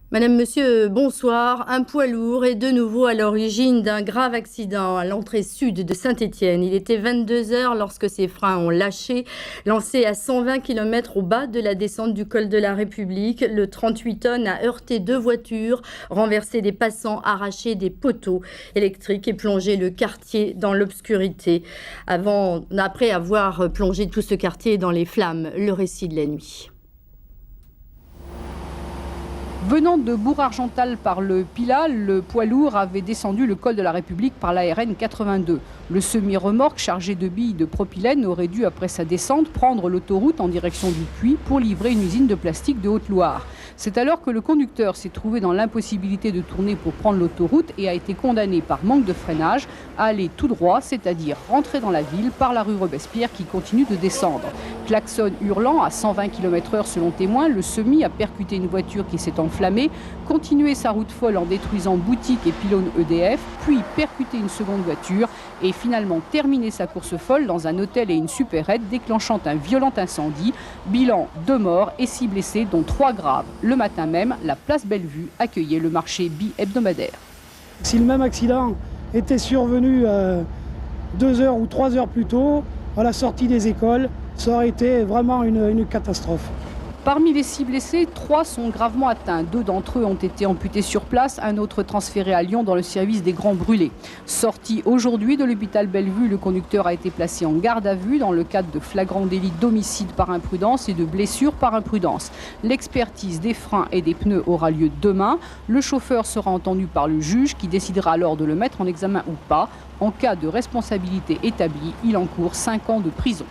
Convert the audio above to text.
Madame, monsieur, bonsoir. Un poids lourd est de nouveau à l'origine d'un grave accident à l'entrée sud de Saint-Étienne. Il était 22 heures lorsque ses freins ont lâché. Lancé à 120 km au bas de la descente du col de la République, le 38 tonnes a heurté deux voitures, renversé des passants, arraché des poteaux électriques et plongé le quartier dans l'obscurité. Après avoir plongé tout ce quartier dans les flammes, le récit de la nuit. Venant de Bourg-Argental par le Pilat, le poids lourd avait descendu le col de la République par la RN 82. Le semi-remorque chargé de billes de propylène aurait dû, après sa descente, prendre l'autoroute en direction du Puy pour livrer une usine de plastique de Haute-Loire. C'est alors que le conducteur s'est trouvé dans l'impossibilité de tourner pour prendre l'autoroute et a été condamné par manque de freinage à aller tout droit, c'est-à-dire rentrer dans la ville par la rue Robespierre qui continue de descendre. Klaxon hurlant à 120 km/h selon témoins, le semi a percuté une voiture qui s'est enflammée, continué sa route folle en détruisant boutiques et pylônes EDF, puis percuté une seconde voiture et finalement terminé sa course folle dans un hôtel et une supérette, déclenchant un violent incendie. Bilan 2 morts et 6 blessés, dont 3 graves. Le matin même, la place Bellevue accueillait le marché bi-hebdomadaire. Si le même accident était survenu 2 heures ou 3 heures plus tôt, à la sortie des écoles, ça aurait été vraiment une catastrophe. Parmi les 6 blessés, 3 sont gravement atteints. 2 d'entre eux ont été amputés sur place, un autre transféré à Lyon dans le service des grands brûlés. Sorti aujourd'hui de l'hôpital Bellevue, le conducteur a été placé en garde à vue dans le cadre de flagrant délit d'homicide par imprudence et de blessure par imprudence. L'expertise des freins et des pneus aura lieu demain. Le chauffeur sera entendu par le juge qui décidera alors de le mettre en examen ou pas. En cas de responsabilité établie, il encourt 5 ans de prison.